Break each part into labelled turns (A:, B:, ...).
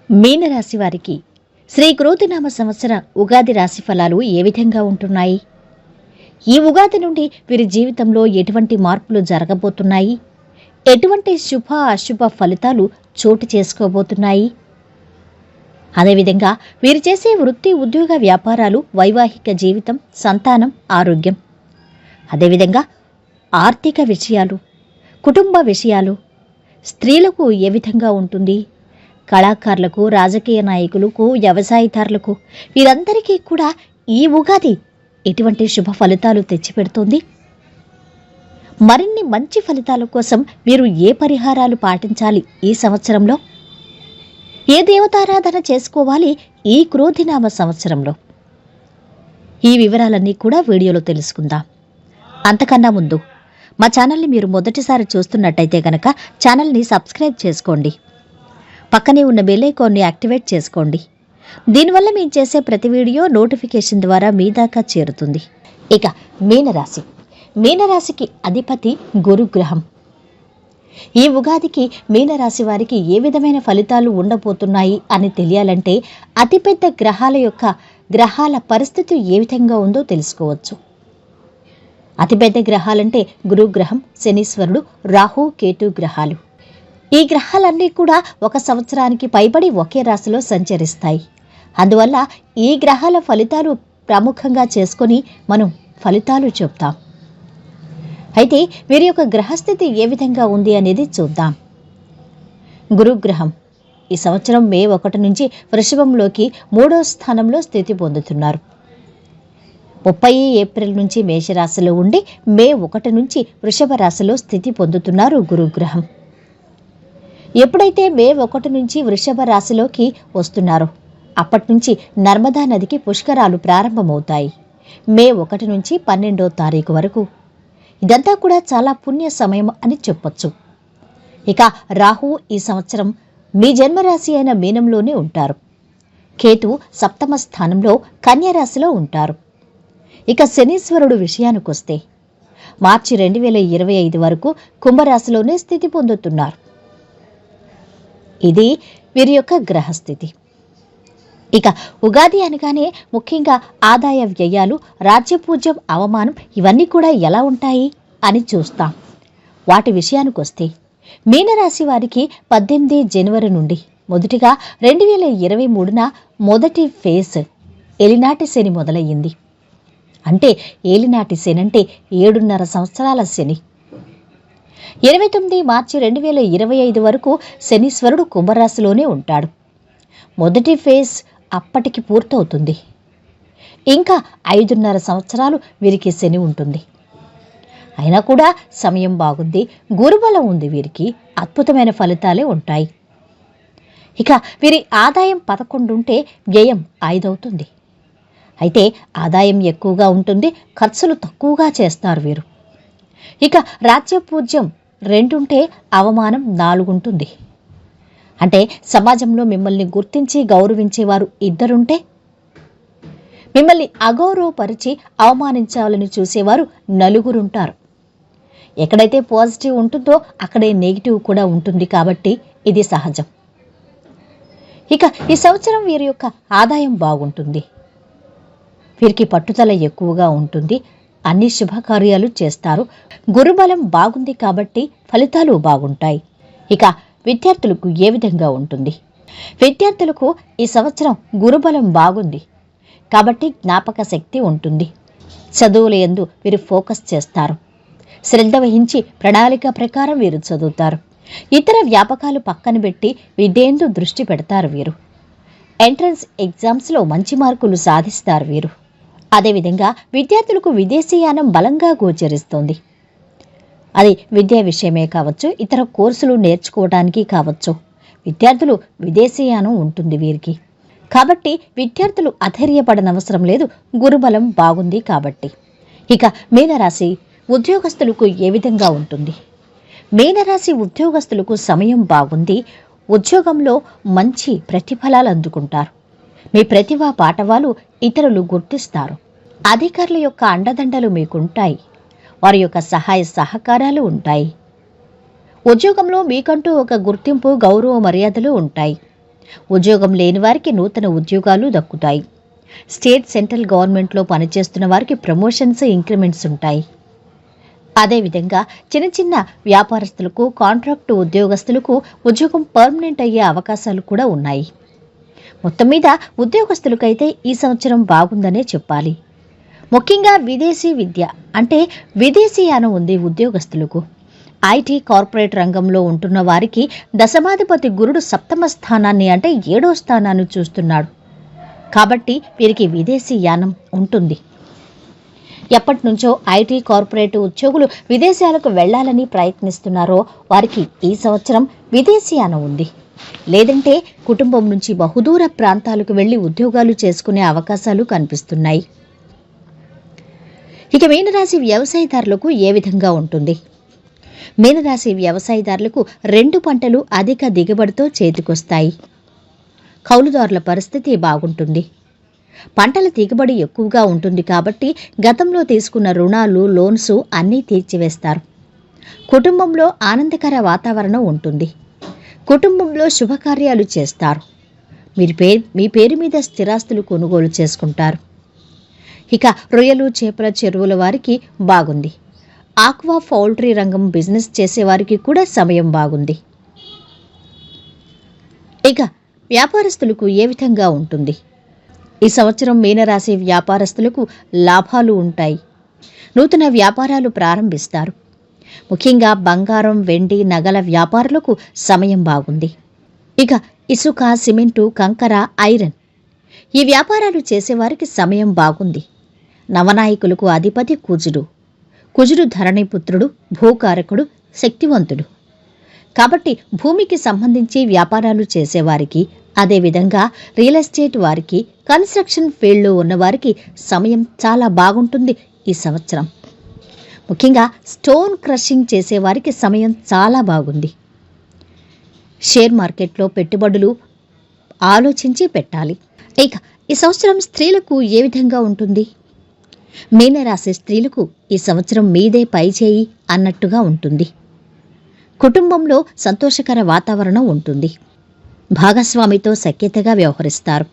A: మీనరాశి వారికి శ్రీ క్రోధినామ సంవత్సర ఉగాది రాశి ఫలాలు ఏ విధంగా ఉంటున్నాయి? ఈ ఉగాది నుండి వీరి జీవితంలో ఎటువంటి మార్పులు జరగబోతున్నాయి? ఎటువంటి శుభ అశుభ ఫలితాలు చోటు చేసుకోబోతున్నాయి? అదేవిధంగా వీరు చేసే వృత్తి, ఉద్యోగ, వ్యాపారాలు, వైవాహిక జీవితం, సంతానం, ఆరోగ్యం, అదేవిధంగా ఆర్థిక విషయాలు, కుటుంబ విషయాలు, స్త్రీలకు ఏ విధంగా ఉంటుంది? కళాకారులకు, రాజకీయ నాయకులకు, వ్యవసాయదారులకు, వీరందరికీ కూడా ఈ ఉగాది ఎటువంటి శుభ ఫలితాలు తెచ్చిపెడుతుంది? మరిన్ని మంచి ఫలితాల కోసం మీరు ఏ పరిహారాలు పాటించాలి? ఈ సంవత్సరంలో ఏ దేవతారాధన చేసుకోవాలి? ఈ క్రోధినామ సంవత్సరంలో ఈ వివరాలన్నీ కూడా వీడియోలో తెలుసుకుందాం. అంతకన్నా ముందు మా ఛానల్ని మీరు మొదటిసారి చూస్తున్నట్టయితే కనుక ఛానల్ని సబ్స్క్రైబ్ చేసుకోండి. పక్కనే ఉన్న బెల్ ఐకాన్ని యాక్టివేట్ చేసుకోండి. దీనివల్ల మేము చేసే ప్రతి వీడియో నోటిఫికేషన్ ద్వారా మీ దాకా చేరుతుంది. ఇక మీనరాశి. మీనరాశికి అధిపతి గురుగ్రహం. ఈ ఉగాదికి మీనరాశి వారికి ఏ విధమైన ఫలితాలు ఉండబోతున్నాయి అని తెలియాలంటే అతిపెద్ద గ్రహాల పరిస్థితి ఏ విధంగా ఉందో తెలుసుకోవచ్చు. అతిపెద్ద గ్రహాలంటే గురుగ్రహం, శనీశ్వరుడు, రాహు, కేతు గ్రహాలు. ఈ గ్రహాలన్నీ కూడా ఒక సంవత్సరానికి పైబడి ఒకే రాశిలో సంచరిస్తాయి. అందువల్ల ఈ గ్రహాల ఫలితాలు ప్రముఖంగా చేసుకొని మనం ఫలితాలు చెప్తాం. అయితే వీరి యొక్క గ్రహస్థితి ఏ విధంగా ఉంది అనేది చూద్దాం. గురుగ్రహం ఈ సంవత్సరం మే 1 నుంచి వృషభంలోకి 3వ స్థానంలో స్థితి పొందుతున్నారు. 30 ఏప్రిల్ నుంచి మేషరాశిలో ఉండి మే 1 నుంచి వృషభ రాశిలో స్థితి పొందుతున్నారు గురుగ్రహం. ఎప్పుడైతే మే 1 నుంచి వృషభ రాశిలోకి వస్తున్నారో అప్పటి నుంచి నర్మదా నదికి పుష్కరాలు ప్రారంభమవుతాయి. మే 1 నుంచి 12వ తారీఖు వరకు ఇదంతా కూడా చాలా పుణ్య సమయం అని చెప్పొచ్చు. ఇక రాహు ఈ సంవత్సరం మీ జన్మరాశి అయిన మీనంలోనే ఉంటారు. కేతు 7వ స్థానంలో కన్యారాశిలో ఉంటారు. ఇక శనీశ్వరుడు విషయానికొస్తే మార్చి 2025 వరకు కుంభరాశిలోనే స్థితి పొందుతున్నారు. ఇది వీరి యొక్క గ్రహస్థితి. ఇక ఉగాది అనగానే ముఖ్యంగా ఆదాయ వ్యయాలు, రాజ్యపూజ్యం, అవమానం ఇవన్నీ కూడా ఎలా ఉంటాయి అని చూస్తాం. వాటి విషయానికొస్తే మీనరాశి వారికి 18 జనవరి నుండి మొదటిగా 2023న మొదటి ఫేజ్ ఏలినాటి శని మొదలయ్యింది. అంటే ఏలినాటి శని అంటే 7.5 సంవత్సరాల శని. 29 మార్చి 2025 వరకు శనీశ్వరుడు కుంభరాశిలోనే ఉంటాడు. మొదటి ఫేజ్ అప్పటికి పూర్తవుతుంది. ఇంకా 5.5 సంవత్సరాలు వీరికి శని ఉంటుంది. అయినా కూడా సమయం బాగుంది, గురుబలం ఉంది, వీరికి అద్భుతమైన ఫలితాలే ఉంటాయి. ఇక వీరి ఆదాయం 11 ఉంటే వ్యయం 5 అవుతుంది. అయితే ఆదాయం ఎక్కువగా ఉంటుంది, ఖర్చులు తక్కువగా చేస్తారు వీరు. ఇక రాజ్యపూజ్యం 2 ఉంటే అవమానం 4 ఉంటుంది. అంటే సమాజంలో మిమ్మల్ని గుర్తించి గౌరవించేవారు 2 ఉంటే మిమ్మల్ని అగౌరవపరిచి అవమానించాలని చూసేవారు 4 ఉంటారు. ఎక్కడైతే పాజిటివ్ ఉంటుందో అక్కడే నెగిటివ్ కూడా ఉంటుంది. కాబట్టి ఇది సహజం. ఇక ఈ సంవత్సరం వీరి యొక్క ఆదాయం బాగుంటుంది. వీరికి పట్టుదల ఎక్కువగా ఉంటుంది. అన్ని శుభకార్యాలు చేస్తారు. గురుబలం బాగుంది కాబట్టి ఫలితాలు బాగుంటాయి. ఇక విద్యార్థులకు ఏ విధంగా ఉంటుంది? విద్యార్థులకు ఈ సంవత్సరం గురుబలం బాగుంది కాబట్టి జ్ఞాపక శక్తి ఉంటుంది. చదువుల యందు వీరు ఫోకస్ చేస్తారు. శ్రద్ధ వహించి ప్రణాళిక ప్రకారం వీరు చదువుతారు. ఇతర వ్యాపకాలు పక్కన పెట్టి విద్యందు దృష్టి పెడతారు వీరు. ఎంట్రన్స్ ఎగ్జామ్స్లో మంచి మార్కులు సాధిస్తారు వీరు. అదేవిధంగా విద్యార్థులకు విదేశీయానం బలంగా గోచరిస్తోంది. అది విద్యా విషయమే కావచ్చు, ఇతర కోర్సులు నేర్చుకోవడానికి కావచ్చు, విద్యార్థులు విదేశీయానం ఉంటుంది వీరికి. కాబట్టి విద్యార్థులు అధైర్యపడనవసరం లేదు, గురుబలం బాగుంది కాబట్టి. ఇక మీనరాశి ఉద్యోగస్తులకు ఏ విధంగా ఉంటుంది? మీనరాశి ఉద్యోగస్తులకు సమయం బాగుంది. ఉద్యోగంలో మంచి ప్రతిఫలాలు అందుకుంటారు. మీ ప్రతిభ పాటవాలు ఇతరులు గుర్తిస్తారు. అధికారుల యొక్క అండదండలు మీకుంటాయి. వారి యొక్క సహాయ సహకారాలు ఉంటాయి. ఉద్యోగంలో మీకంటూ ఒక గుర్తింపు, గౌరవ మర్యాదలు ఉంటాయి. ఉద్యోగం లేని వారికి నూతన ఉద్యోగాలు దక్కుతాయి. స్టేట్, సెంట్రల్ గవర్నమెంట్లో పనిచేస్తున్న వారికి ప్రమోషన్స్, ఇంక్రిమెంట్స్ ఉంటాయి. అదేవిధంగా చిన్న చిన్న వ్యాపారస్తులకు, కాంట్రాక్టు ఉద్యోగస్తులకు ఉద్యోగం పర్మనెంట్ అయ్యే అవకాశాలు కూడా ఉన్నాయి. మొత్తం మీద ఉద్యోగస్తులకైతే ఈ సంవత్సరం బాగుందనే చెప్పాలి. ముఖ్యంగా విదేశీ విద్య అంటే విదేశీయానం ఉంది ఉద్యోగస్తులకు. ఐటీ, కార్పొరేట్ రంగంలో ఉంటున్న వారికి దశమాధిపతి గురుడు సప్తమ స్థానాన్ని అంటే 7వ స్థానాన్ని చూస్తున్నాడు. కాబట్టి వీరికి విదేశీ యానం ఉంటుంది. ఎప్పటి నుంచో ఐటీ, కార్పొరేట్ ఉద్యోగులు విదేశాలకు వెళ్లాలని ప్రయత్నిస్తున్నారో వారికి ఈ సంవత్సరం విదేశీయానం ఉంది. లేదంటే కుటుంబం నుంచి బహుదూర ప్రాంతాలకు వెళ్లి ఉద్యోగాలు చేసుకునే అవకాశాలు కనిపిస్తున్నాయి. ఇక మీనరాశి వ్యవసాయదారులకు ఏ విధంగా ఉంటుంది? మీనరాశి వ్యవసాయదారులకు 2 పంటలు అధిక దిగుబడితో చేతికొస్తాయి. కౌలుదారుల పరిస్థితి బాగుంటుంది. పంటల దిగుబడి ఎక్కువగా ఉంటుంది కాబట్టి గతంలో తీసుకున్న రుణాలు, లోన్స్ అన్నీ తీర్చివేస్తారు. కుటుంబంలో ఆనందకర వాతావరణం ఉంటుంది. కుటుంబంలో శుభకార్యాలు చేస్తారు. మీ పేరు మీద స్థిరాస్తులు కొనుగోలు చేసుకుంటారు. ఇక రొయ్యలు, చేపల చెరువుల వారికి బాగుంది. ఆక్వా, పౌల్ట్రీ రంగం బిజినెస్ చేసేవారికి కూడా సమయం బాగుంది. ఇక వ్యాపారస్తులకు ఏ విధంగా ఉంటుంది? ఈ సంవత్సరం మీనరాశి వ్యాపారస్తులకు లాభాలు ఉంటాయి. నూతన వ్యాపారాలు ప్రారంభిస్తారు. ముఖ్యంగా బంగారం, వెండి, నగల వ్యాపారులకు సమయం బాగుంది. ఇక ఇసుక, సిమెంటు, కంకర, ఐరన్ ఈ వ్యాపారాలు చేసేవారికి సమయం బాగుంది. నవనాయకులకు అధిపతి కుజుడు. కుజుడు ధరణిపుత్రుడు, భూకారకుడు, శక్తివంతుడు. కాబట్టి భూమికి సంబంధించి వ్యాపారాలు చేసేవారికి, అదేవిధంగా రియల్ ఎస్టేట్ వారికి, కన్స్ట్రక్షన్ ఫీల్డ్లో ఉన్నవారికి సమయం చాలా బాగుంటుంది ఈ సంవత్సరం. ముఖ్యంగా స్టోన్ క్రషింగ్ చేసేవారికి సమయం చాలా బాగుంది. షేర్ మార్కెట్లో పెట్టుబడులు ఆలోచించి పెట్టాలి. ఇక ఈ సంవత్సరం స్త్రీలకు ఏ విధంగా ఉంటుంది? మీనరాశి స్త్రీలకు ఈ సంవత్సరం మీదే పైచేయి అన్నట్టుగా ఉంటుంది. కుటుంబంలో సంతోషకర వాతావరణం ఉంటుంది. భాగస్వామితో సఖ్యతగా వ్యవహరిస్తారు.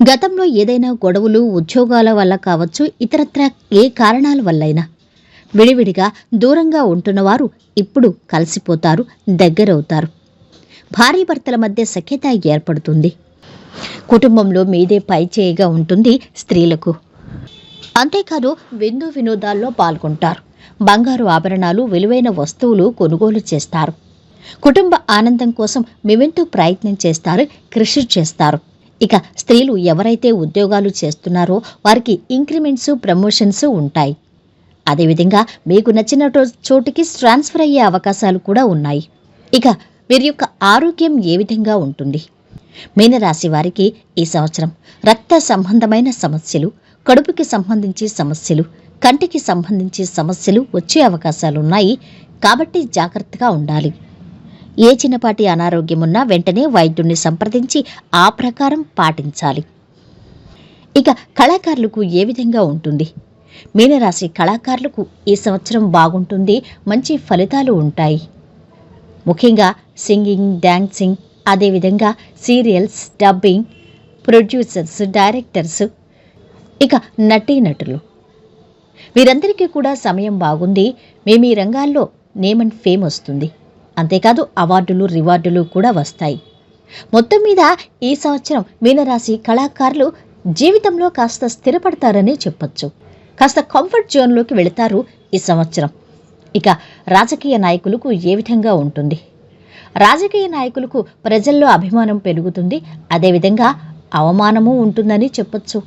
A: గతంలో ఏదైనా గొడవలు, ఉద్యోగాల వల్ల కావచ్చు, ఇతరత్ర ఏ కారణాల వల్లైనా విడివిడిగా దూరంగా ఉంటున్నవారు ఇప్పుడు కలిసిపోతారు, దగ్గరవుతారు. భార్యాభర్తల మధ్య సఖ్యత ఏర్పడుతుంది. కుటుంబంలో మీదే పైచేయిగా ఉంటుంది స్త్రీలకు. అంతేకాదు విందు వినోదాల్లో పాల్గొంటారు. బంగారు ఆభరణాలు, విలువైన వస్తువులు కొనుగోలు చేస్తారు. కుటుంబ ఆనందం కోసం మేమెంతో ప్రయత్నం చేస్తారు, కృషి చేస్తారు. ఇక స్త్రీలు ఎవరైతే ఉద్యోగాలు చేస్తున్నారో వారికి ఇంక్రిమెంట్స్, ప్రమోషన్స్ ఉంటాయి. అదేవిధంగా మీకు నచ్చిన చోటికి ట్రాన్స్ఫర్ అయ్యే అవకాశాలు కూడా ఉన్నాయి. ఇక వీరి యొక్క ఆరోగ్యం ఏ విధంగా ఉంటుంది? మీనరాశి వారికి ఈ సంవత్సరం రక్త సంబంధమైన సమస్యలు, కడుపుకి సంబంధించి సమస్యలు, కంటికి సంబంధించి సమస్యలు వచ్చే అవకాశాలున్నాయి. కాబట్టి జాగ్రత్తగా ఉండాలి. ఏ చిన్నపాటి అనారోగ్యం ఉన్నా వెంటనే వైద్యుడిని సంప్రదించి ఆ ప్రకారం పాటించాలి. ఇక కళాకారులకు ఏ విధంగా ఉంటుంది? మీనరాశి కళాకారులకు ఈ సంవత్సరం బాగుంటుంది. మంచి ఫలితాలు ఉంటాయి. ముఖ్యంగా సింగింగ్, డాన్సింగ్, అదేవిధంగా సీరియల్స్, డబ్బింగ్, ప్రొడ్యూసర్స్, డైరెక్టర్స్, ఇక నటీనటులు వీరందరికీ కూడా సమయం బాగుంది. మీ రంగాల్లో నేమ్ అండ్ ఫేమ్ వస్తుంది. అంతేకాదు అవార్డులు, రివార్డులు కూడా వస్తాయి. మొత్తం మీద ఈ సంవత్సరం మీనరాశి కళాకారులు జీవితంలో కాస్త స్థిరపడతారని చెప్పొచ్చు. కాస్త కంఫర్ట్ జోన్లోకి వెళతారు ఈ సంవత్సరం. ఇక రాజకీయ నాయకులకు ఏ విధంగా ఉంటుంది? రాజకీయ నాయకులకు ప్రజల్లో అభిమానం పెరుగుతుంది. అదేవిధంగా అవమానము ఉంటుందని చెప్పొచ్చు.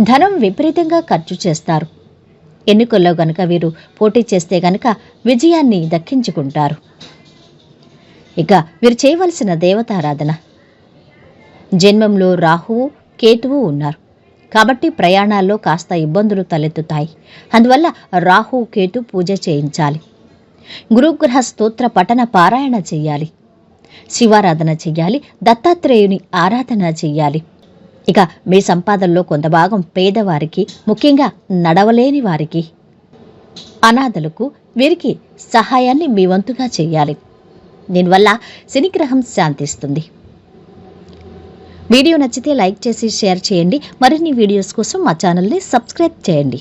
A: ధనం విపరీతంగా ఖర్చు చేస్తారు. ఎన్నికల్లో గనక వీరు పోటీ చేస్తే గనక విజయాన్ని దక్కించుకుంటారు. ఇక వీరు చేయవలసిన దేవతారాధన. జన్మంలో రాహువు, కేతువు ఉన్నారు కాబట్టి ప్రయాణాల్లో కాస్త ఇబ్బందులు తలెత్తుతాయి. అందువల్ల రాహు, కేతు పూజ చేయించాలి. గురుగ్రహ స్తోత్ర పఠన పారాయణ చెయ్యాలి. శివారాధన చెయ్యాలి. దత్తాత్రేయుని ఆరాధన చెయ్యాలి. ఇక మీ సంపాదనలో కొంత భాగం పేదవారికి, ముఖ్యంగా నడవలేని వారికి, అనాథలకు, వీరికి సహాయాన్ని మీ వంతుగా చెయ్యాలి. దీనివల్ల శనిగ్రహం శాంతిస్తుంది. వీడియో నచ్చితే లైక్ చేసి షేర్ చేయండి. మరిన్ని వీడియోస్ కోసం మా ఛానల్ని సబ్స్క్రైబ్ చేయండి.